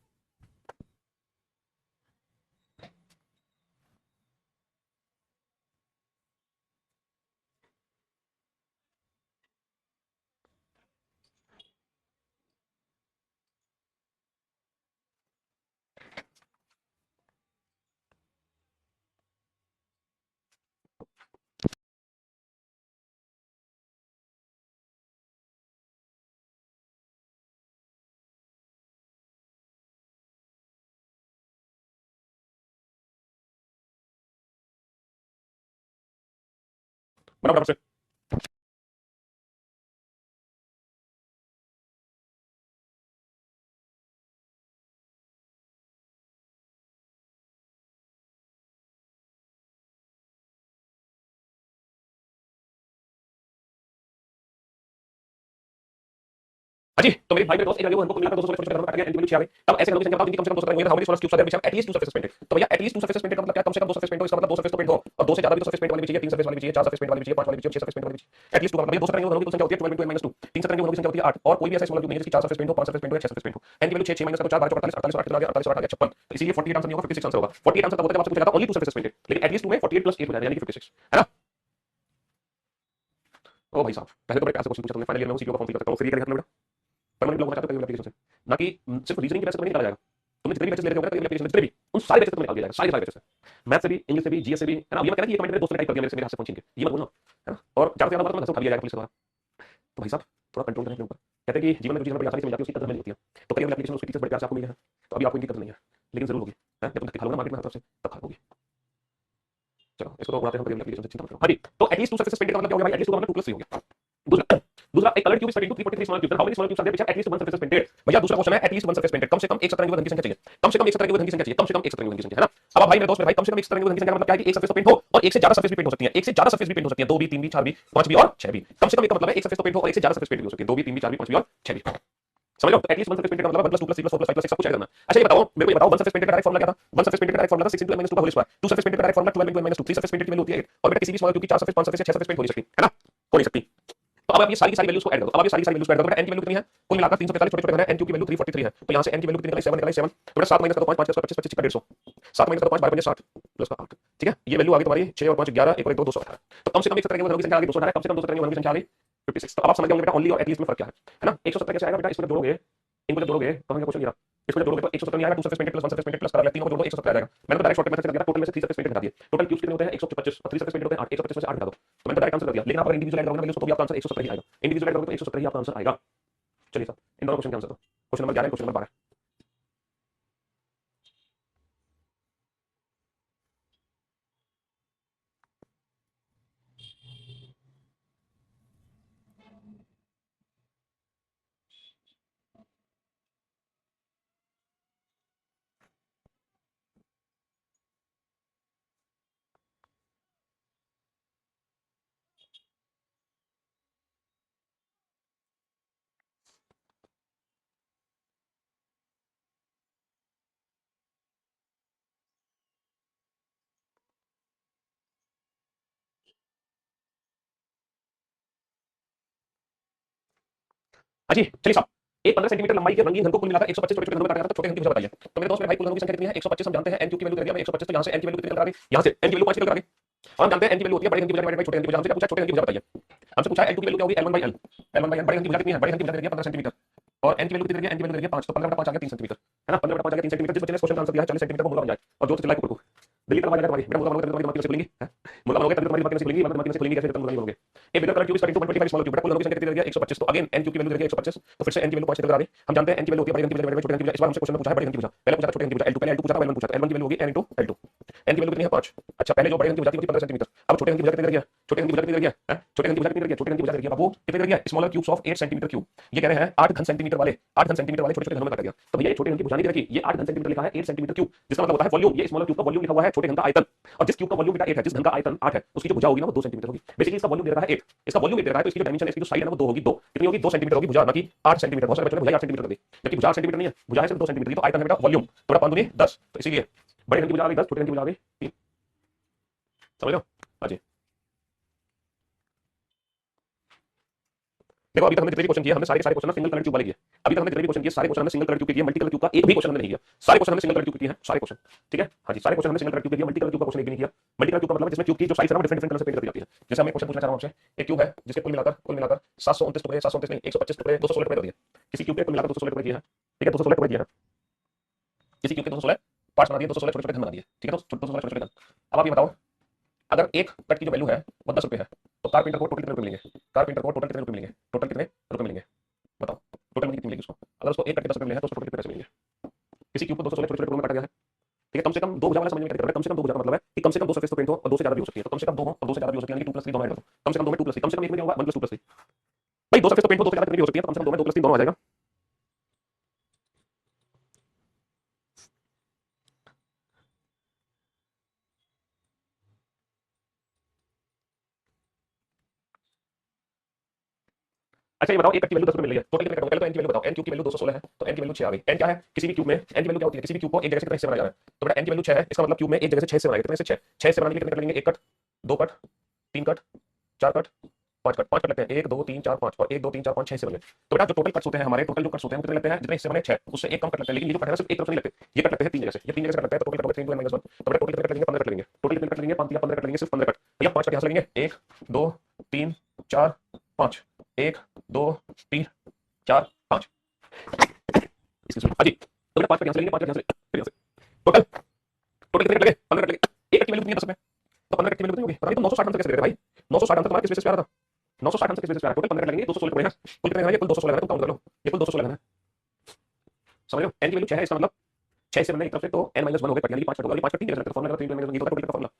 बराबर से हां जी। तो मेरे भाई मेरे दोस्त एक लगे वो हमको कुल मिलाकर 216 छोटे छोटे घरों में काट गया, एंटी वैल्यू 6 आ गई। तब ऐसे घरों की संख्या बताओ जिनकी कम से कम 2 सतरंगी हुई है। How many smaller cubes are there which have at least 2 surface painted? तो भैया एटलीस्ट 2 सरफेस पेंटेड का मतलब क्या? कम से कम 2 सरफेस पेंट हो, इसका मतलब 2 सरफेस तो पेंट हो और 2 से ज्यादा भी 2 सरफेस पेंट वाली भी चाहिए, 3 सरफेस वाली भी चाहिए, 4 सरफेस पेंट वाली भी चाहिए, 5 वाली भी चाहिए, 6 सरफेस पेंट वाली भी चाहिए। एटलीस्ट 2 का मतलब 2 सतरंगी घरों की कुल संख्या होती है 12 into n - 2, 3 सतरंगी घरों की संख्या होती है 8 और कोई भी ऐसा स्मॉलर क्यूब नहीं है जिसकी 4 सरफेस पेंट हो, 5 सरफेस पेंट हो या 6 सरफेस पेंट हो। n की वैल्यू 6 6 माइनस कर दो 4 12 48 48 और 8 कितना आ गया 48 और 8 आ गया 56। तो इसीलिए 48 आंसर नहीं होगा 56 आंसर होगा। 48 आंसर तब होता है जब आपसे पूछा जाता है ओनली 2 सरफेस पेंटेड, लेकिन एटलीस्ट 2 में 48 + 8 हो जाएगा यानी कि 56 है ना। ओ भाई साहब पहले तो बड़े प्यार से क्वेश्चन पूछा तुमने, फाइनल ईयर में सीटीओ का फॉर्म फिल करता हूं, फ्री करके रखना बेटा। परमानेंट ब्लॉक होना चाहते हो एप्लीकेशन से, ना कि सिर्फ रीजनिंग के पैसे तो नहीं निकाला जाएगा। तुमने जितने भी बैचेस ले रहे हो ना एप्लीकेशन में जितने भी उन सारे बैचेस को निकाल दिया जाएगा, सारे सारे बैचेस से, मैथ से भी इंग्लिश से भी जीएस से भी है ना। अब ये मत कहना कि ये कमेंट मेरे दोस्त ने टाइप कर दिया मेरे से, मेरे हाथ से फोन छीन के, ये मत बोलना है ना। और ज्यादा से ज्यादा बात मैं उठा दिया जाएगा पुलिस द्वारा। तो भाई साहब थोड़ा कंट्रोल करें अपने ऊपर। कहते हैं कि जीवन में जो चीज़ हमें बड़ी आसानी से मिल जाती है उसकी कदर हमें नहीं होती है। तो करियर एप्लीकेशन उसकी टीचर्स बड़े प्यार से आपको मिले हैं, तो अभी आपको इनकी कदर नहीं है, लेकिन जरूर होगी है जब तुम धक्के खाओगे ना मार्केट में हर तरफ से, तब खाओगे। चलो इसको तो उड़ाते हैं करियर एप्लीकेशन से, चिंता मत करो। हाँ जी तो एटलीस्ट 2 सक्सेस पेंटेड का मतलब क्या हो गया भाई? एटलीस्ट 2 का मतलब 2 + 3 हो गया। दूसरा दूसरा एक colour cube split into 343 smaller cubes, how many smaller cubes are there which have at least 1 surface painted? भैया दूसरा क्वेश्चन है एटलीस्ट 1 सरफेस पेंटेड, कम से कम एक सतरंगी घन की संख्या चाहिए, कम से कम एक सतरंगी घन की संख्या चाहिए, कम से कम एक सतरंगी घन की संख्या है ना। अब आप भाई मेरे दोस्त मेरे भाई कम से कम एक सतरंगी घन की संख्या का मतलब क्या है कि एक सरफेस तो पेंट हो और एक से ज्यादा सरफेस भी पेंट हो सकती है, एक से ज्यादा सरफेस भी पेंट हो सकती है, 2 भी 3 भी 4 भी 5 भी और 6 भी। कम से कम एक का मतलब है एक सरफेस तो पेंट हो और एक से ज्यादा सरफेस पेंट भी हो सकती है, 2 भी 3 भी 4 भी 5 भी और 6 भी। समझ लो। तो एटलीस्ट 1 सरफेस पेंटेड का मतलब 1 + 2 + 3 + 4 + 5 + 6 सब कुछ ऐड करना। अच्छा ये बताओ मेरे को, ये बताओ 1 सरफेस पेंटेड का डायरेक्ट फार्मूला क्या था? 1 सरफेस पेंटेड का डायरेक्ट फार्मूला था 6 × n - 2 का होल स्क्वायर। 2 सरफेस पेंटेड का direct formula 12 × n - 2, 3 surface painted की वैल्यू होती है 8 और बेटा किसी भी स्मॉलर क्यूब की 4 सरफेस 5 सरफेस या 6 सरफेस पेंट हो नहीं सकती है ना, हो नहीं सकती। तो अब आप ये सारी की सारी वैल्यूज को ऐड करो, अब आप ये सारी की सारी वैल्यूज को ऐड करो। बेटा n की वैल्यू कितनी है? कुल मिलाकर 345 छोटे छोटे घन है, n क्यूब की वैल्यू 343 है, तो यहां से n की वैल्यू कितनी निकली? 7 निकली 7। तो बेटा 7 माइनस कर दो 5 5 25 25 का 150, 7 माइनस कर दो 5 12 5 60 प्लस का 8, ठीक है। ये वैल्यू आ गई तुम्हारी 6 और 5 11 1 और 1 2 218। तो कम से कम एक सतरंगी घनों की संख्या आ गई 218, कम से कम 2 सतरंगी घनों की संख्या आ गई 56। तो अब आप समझ गए होंगे बेटा ओनली और एटलीस्ट में फर्क क्या है ना। 117 कैसे आएगा बेटा? इसको जब जोड़ोगे, इनको जब जोड़ोगे तो हमें क्वेश्चन ये रहा, इसको जब जोड़ोगे तो 117 नहीं आएगा, 2 surface painted + 1 surface painted plus करा तीनों को जोड़ दो 117 आ जाएगा। मैंने तो डायरेक्ट शॉर्टकट मेथड से कर दिया, टोटल में से 3 सरफेस पेंटेड हटा दिए, टोटल क्यूब्स कितने होते हैं 125 और 3 सरफेस पेंटेड होते हैं 8, 125 में से 8 हटा दो, तो मैंने तो डायरेक्ट आंसर कर दिया। लेकिन आप अगर इंडिविजुअल ऐड करोगे ना वैल्यूज तो भी आपका आंसर 117 ही आएगा, इंडिविजुअल ऐड करोगे तो 117 ही आपका आंसर आएगा। चलिए सर इन दोनों क्वेश्चन के आंसर दो, क्वेश्चन नंबर 11 क्वेश्चन नंबर 12। हाँ जी चलिए साहब एक 15 सेंटीमीटर लंबाई के रंगीन घन को कुल मिलाकर 125 छोटे छोटे घनों में काटा जाता है। छोटे घन की भुजा बताइए। तो मेरे दोस्त मेरे भाई कुल घनों की संख्या कितनी है? 125 हम जानते हैं, n क्यूब की वैल्यू दे दिया, मैं 125 तो यहां से n की वैल्यू कितनी निकल आ गई, यहां से n की वैल्यू 5 निकल आ गई। और हम जानते हैं n की वैल्यू होती है बड़े घन की भुजा डिवाइडेड बाय छोटे घन की भुजा। हमसे क्या पूछा? छोटे घन की भुजा बताइए। हमसे पूछा l2 की वैल्यू क्या होगी? l1 bye l, l1 bye l। बड़े घन की भुजा कितनी है? बड़े घन की भुजा दे दिया 15 सेंटीमीटर और n की वैल्यू कितनी दे दिया? n की वैल्यू दे दिया 5, तो 15/5 आ गया 3 सेंटीमीटर, है ना? 15/5 आ गया 3 सेंटीमीटर। जिस बच्चे ने क्वेश्चन का आंसर दिया है 40 सेंटीमीटर को मुल्ला बन जाए और जोर से चिल्लाए कुकू दिल्ली तक आवाज आएगा तुम्हारी। बेटा मुल्ला बनोगे तो दिमाग से खुलेंगी, मुल्ला बनोगे तो तुम्हारी दिमाग से खुलेंगी, दिमाग से खुलेंगी कैसे? तुम मुल्ला बनोगे। A bigger colour cube is cutting to 125 small cube. बेटा कुल घनों की संख्या कितनी दे दिया? 125, तो अगेन n क्यूब की वैल्यू दे दिया 125, तो फिर से n की वैल्यू 5 निकल आ रही। हम जानते हैं n की वैल्यू होती है बड़े घन की भुजा डिवाइडेड बाय छोटे घन की भुजा। इस बार हमसे क्वेश्चन में पूछा है बड़े घन की भुजा, पहले पूछा था छोटे घन की भुजा l2, पहले l2 पूछा था l1 पूछा था। l1 की वैल्यू होगी n * l2, n की वैल्यू कितनी है? 5। अच्छा पहले जो बड़े घन की भुजा थी वो थी 15 सेंटीमीटर, अब छोटे घन की भुजा कितनी दे दिया? छोटे घन की भुजा कितनी दे दिया है? छोटे घन की भुजा कितनी दे दिया? छोटे घन की भुजा दे दिया बाबू कितनी दे दिया? Smaller cubes of 8 centimetre cube. ये कह रहे हैं 8 घन सेंटीमीटर वाले, 8 घन सेंटीमीटर वाले छोटे छोटे घनों में काटा गया। तो भैया ये छोटे घन की भुजा नहीं दे रखी, ये 8 घन सेंटीमीटर लिखा है 8 सेंटीमीटर क्यूब, जिसका मतलब होता है वॉल्यूम। ये स्मॉलर क्यूब का वॉल्यूम लिखा हुआ है, छोटे घन का आयतन। और जिस क्यूब का वॉल्यूम बेटा 8 है, जिस घन का आयतन 8 है, उसकी जो भुजा होगी ना वो 2 सेंटीमीटर होगी। बेसिकली इसका वॉल्यूम दे रहा है 8, इसका वॉल्यूम दे रहा है, तो इसकी जो डायमेंशन, इसकी जो साइड है वो 2 होगी। 2 कितनी होगी? 2 सेंटीमीटर होगी भुजा, ना कि 8 सेंटीमीटर। बहुत सारे बच्चों ने भैया 8 सेंटीमीटर कर दी, जबकि भुजा 8 सेंटीमीटर नहीं है, भुजा है सिर्फ 2 सेंटीमीटर। ये तो आयतन है बेटा, वॉल्यूम। तो बेटा 5 दूनी 10, तो इसीलिए बड़े घन की भुजा आ गई 10, छोटे घन की भुजा आ गई 3। समझ लो? हाँ जी। देखो अभी तक हमने जितने भी क्वेश्चन किए, हमने सारे के सारे क्वेश्चन सिंगल कलर क्यूब वाले किए। अभी तक हमने जितने भी क्वेश्चन किए सारे क्वेश्चन हमने सिंगल कलर क्यूब के किए, मल्टी कलर क्यूब का एक भी क्वेश्चन हमने नहीं किया। सारे क्वेश्चन हमने सिंगल कलर क्यूब के किए हैं, सारे क्वेश्चन। ठीक है, हाँ जी, सारे क्वेश्चन हमने सिंगल कलर क्यूब के किए, मल्टी कलर क्यूब का क्वेश्चन एक भी नहीं किया। मल्टी कलर क्यूब का मतलब जिसमें क्यूब की जो साइज है ना डिफरेंट डिफरेंट कलर से पेंट कर दी जाती है। जैसे मैं क्वेश्चन पूछना चाह रहा हूं आपसे, एक क्यूब है जिसके कुल मिलाकर 729 टुकड़े, 729 नहीं 125 टुकड़े, 216 टुकड़े कर दिए। किसी क्यूब के कुल मिलाकर 216 टुकड़े किए हैं, ठीक है, 216 टुकड़े किए हैं। किसी क्यूब के 216 पार्ट्स बना दिए, 216 छोटे छोटे घन बना दिए, ठीक है, तो 216 छोटे छोटे घन। अब आप ये बताओ, अगर एक कट की जो वैल्यू है वो 10 रुपये है, तो कारपेंटर को टोटल कितने रुपए मिलेंगे? कारपेंटर को टोटल कितने रुपए मिलेंगे? टोटल कितने रुपए मिलेंगे बताओ? टोटल में कितनी मिलेगी उसको? अगर उसको एक कट के 10 रुपए मिले हैं तो उसको टोटल कितने पैसे मिलेंगे? किसी क्यूब को 216 छोटे छोटे टुकड़ों में काटा गया है, ठीक है। कम से कम 2 भुजा वाला समझने में क्या दिक्कत है? कम से कम 2 भुजा का मतलब है कि कम से कम 2 सरफेस तो पेंट हो और 2 से ज्यादा भी हो सकती है। तो कम से कम 2 हो और 2 से ज्यादा भी हो सकती है, यानी कि 2 + 3 दोनों ऐड करो। कम से कम 2 में 2 + 3, कम से कम एक में क्या होगा? 1 + 2 + 3। भाई 2 सरफेस तो पेंट हो, 2 से ज्यादा कितनी भी हो सकती है, तो कम से कम 2 में 2 + 3 दोनों आ जाएगा। अच्छा ये बताओ, एक कट की वैल्यू 10 रुपए मिल रही है, टोटल कितने कट होंगे? पहले तो n की वैल्यू बताओ। n क्यूब की वैल्यू 216 है, तो n की वैल्यू 6 आ गई। n क्या है? किसी भी क्यूब में n की वैल्यू क्या होती है? किसी भी क्यूब को एक जगह से कितने हिस्से बनाया जा रहा है, तो बेटा n की वैल्यू 6 है, इसका मतलब क्यूब में एक जगह से 6 से बनाएंगे। कितने से? 6 6 से बनाने के लिए कितने कट लगेंगे? 1 cut, 2 cut, 3 cut, 4 cut, 5 cut. 5 cut लगते हैं, 1 2 3 4 5, और 1 2 3 4 5 6 से बन गए। तो बेटा जो टोटल कट्स होते हैं हमारे, टोटल जो कट्स होते हैं कितने लगते हैं? जितने हिस्से बने 6, उससे एक कम कट लगते हैं। लेकिन ये जो कट है ना सिर्फ एक तरफ से नहीं लगते, ये कट लगते हैं 3 जगह से। ये 3 जगह से कट लगता है, तो टोटल कट होगा 3 × 1 तो बेटा टोटल कितने कट लगेंगे? 15 कट लगेंगे। टोटल कितने कट लगेंगे? 5 या 15 कट लगेंगे, सिर्फ 15 कट। भैया 5 कट यहां से लगेंगे, 1 2 3 4 5, 1 2 3 4 5। हाँ जी, तो बेटा 5 कट यहां से लेंगे, 5 कट यहां से टोटल टोटल कितने कट लगे? 15 कट लगे। एक कट की वैल्यू कितनी है 10 में? तो 15 कट की वैल्यू कितनी होगी? पता नहीं, तो 960 आंसर कैसे दे रहे भाई? 960 आंसर तुम्हारा किस बेसिस पे आ रहा था? 960 आंसर किस बेसिस पे आ रहा है? टोटल 15 कट लगेंगे, 216 टुकड़े हैं। कुल कितने हैं? ये कुल 216 है, तुम काउंट कर लो, ये कुल 216 है। समझ लो, n की वैल्यू 6 है, इसका मतलब 6 से बनने एक तरफ से तो n - 1 हो गए कट, यानी 5 कट होगा। 5 कट 3 जगह से फॉर्मूला 3 - 1 ये होता है टोटल का फॉर्मूला।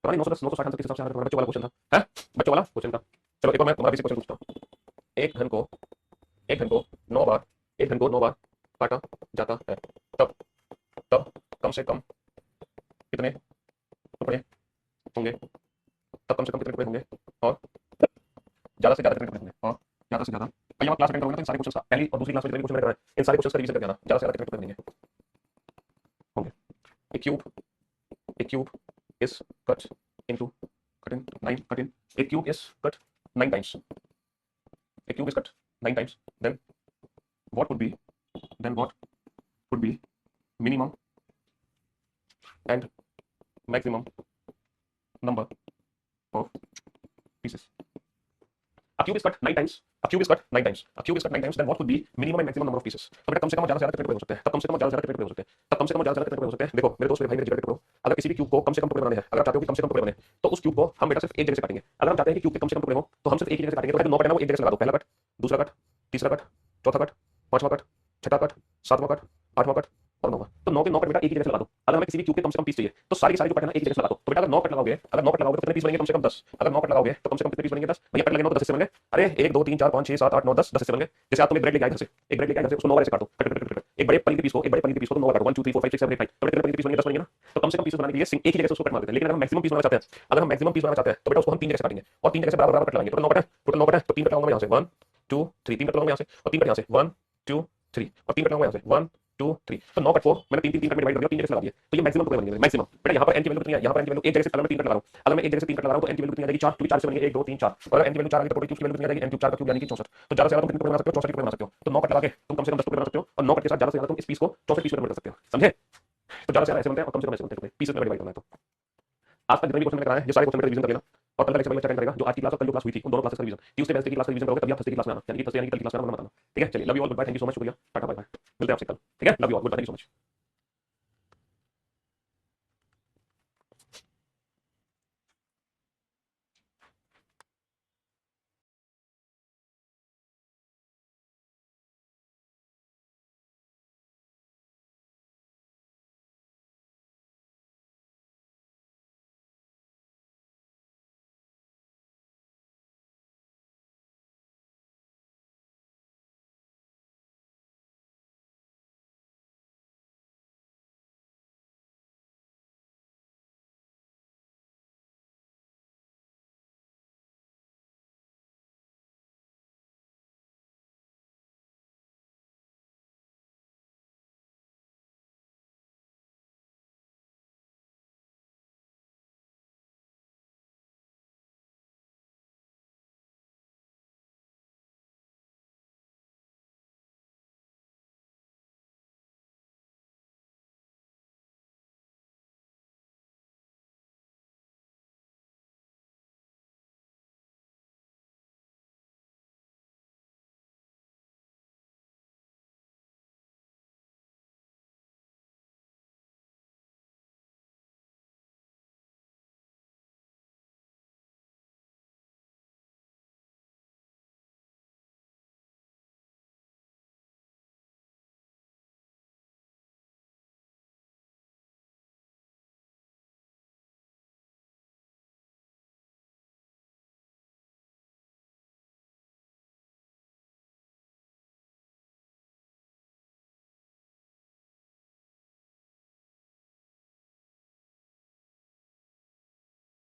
पता नहीं 910 960 आंसर किस हिसाब से आ रहा है? बच्चों वाला क्वेश्चन था, हैं? बच्चों वाला क्वेश्चन था। चलो एक और मैं तुम्हारा बेसिक क्वेश्चन पूछता हूं। एक घन को 9 बार, एक घन को 9 बार काटा जाता है, तब तब कम से कम कितने टुकड़े होंगे? तब कम से कम कितने टुकड़े होंगे? और ज्यादा से ज्यादा कितने टुकड़े होंगे? और ज्यादा से ज्यादा भाई हम क्लास अटेंड करोगे तो इन सारे क्वेश्चंस का, पहली और दूसरी क्लास में जितने भी क्वेश्चन मैंने कराए इन सारे क्वेश्चंस का रिवीजन करके आना। ज्यादा से ज्यादा कितने टुकड़े बनेंगे होंगे? A cube is cut into cutting 9 cut in a cube is cut 9 times. A cube is cut 9 times. Then what would be minimum and maximum number of pieces? A cube is cut 9 times. A cube is cut 9 times. A cube is cut 9 times. Then what would be minimum and maximum number of pieces? तो बेटा कम से कम ज्यादा से ज्यादा कितने टुकड़े हो सकते हैं? तब कम से कम ज्यादा से ज्यादा कितने टुकड़े हो सकते हैं? तब कम से कम ज्यादा से ज्यादा कितने टुकड़े हो सकते हैं? देखो मेरे दोस्त, मेरे भाई, मेरे जिगर के टुकड़ों, अगर किसी भी क्यूब को कम से कम टुकड़े बनाने हैं, अगर चाहते हो कि कम से कम टुकड़े बने, तो उस क्यूब को हम बेटा सिर्फ एक जगह से काटेंगे। अगर हम चाहते हैं कि क्यूब के कम से कम टुकड़े हो तो हम सिर्फ एक ही जगह से काटेंगे। तो 9 कट है ना, वो एक जगह से लगा दो। पहला कट, दूसरा कट, तीसरा कट, चौथा कट, पांचवा कट, छठा कट, सातवां कट, आठवां कट और 9वां। तो 9 के 9 कट बेटा एक ही जगह से लगा दो। अगर हमें किसी भी क्यूब के कम से कम पीस चाहिए तो सारी सारी जो कट है ना एक ही जगह से लगा दो। तो बेटा अगर 9 कट लगाओगे, अगर 9 कट लगाओगे तो कितने पीस बनेंगे? कम से कम 10। अगर 9 कट लगाओगे तो कम से कम कितने पीस बनेंगे? 10। भैया कट लगे 9 तो 10 से बन गए। अरे 1 2 3 4 5 6 7 8 9 10 10 से बन गए। जैसे आप तुम एक ब्रेड लेके आए घर से, एक ब्रेड लेके आए घर से, उसको 9 बार ऐसे काटो, एक बड़े पनीर के पीस को, एक बड़े पनीर के पीस को तुम 9 बार काटो, 1 2 3 4 5 6 7 8 9, तो कितने पनीर के पीस बनेंगे? 10 बनेंगे ना। तो कम से कम पीस बनाने के लिए एक ही जगह से उसको कट मार देते हैं। लेकिन अगर हम मैक्सिमम पीस बनाना चाहते हैं, अगर हम मैक्सिमम पीस बनाना चाहते हैं तो बेटा उसको हम 3 जगह से काटेंगे और 3 जगह से बराबर बराबर कट लगाएंगे। टोटल 9 कट है, टोटल 9 कट है, तो 3 कट लगाऊंगा मैं यहां से 1 2 3, 3 कट लगाऊंगा यहां से और 3 कट यहां से 1 2 3 और 3 कट लगाऊंगा यहां से 1 2 3 तो 9 कट 4 मैंने 3 3 3 कट में डिवाइड कर दिया, 3 जगह से लगा दिया, तो ये मैक्सिमम टुगेदर बन गया। मैक्सिमम बेटा यहाँ पर n की वैल्यू कितनी है, यहाँ पर n की वैल्यू एक जगह से अगर मैं 3 कट लगा रहा हूँ, अगर मैं एक जगह से 3 कट लगा रहा हूँ तो n की वैल्यू कितनी आ जाएगी 4, क्योंकि 4 से बनेंगे 1 2 3 4, और अगर n की वैल्यू 4 आ गई तो टोटल क्यूब की वैल्यू कितनी आ जाएगी n क्यूब 4 का क्यूब यानी कि 64। तो ज्यादा से ज्यादा तुम कितने बना सकते हो, 64 बना सकते हो। तो 9 कट लगा के तुम कम से कम 10 बना सकते हो, और 9 कट के साथ ज्यादा से ज्यादा तुम इस पीस को 64 पीस में कन्वर्ट कर सकते हो, समझे। तो ज्यादा से ज्यादा ऐसे बनते हैं और कम से कम ऐसे बनते हैं, पीस में डिवाइड करना है। तो आज तक जितने भी क्वेश्चन मैंने कराए हैं, जो सारे क्वेश्चन का रिवीजन कर लेना, और कल का लेक्चर अटेंड करेगा, जो आज की क्लास और कल जो क्लास हुई थी उन दोनों क्लासेस का रिवीजन, ट्यूसडे वेडनेसडे की क्लास का रिवीजन करोगे तभी आप थर्सडे की क्लास में आना, यानी कि थर्सडे यानी कि कल की क्लास में आना, बताना, ठीक है। चलिए, love you all, good bye, thank you so much, शुक्रिया, टाटा बाय बाय, मिलते हैं आपसे कल, ठीक है। Love you all, good bye, thank you so much.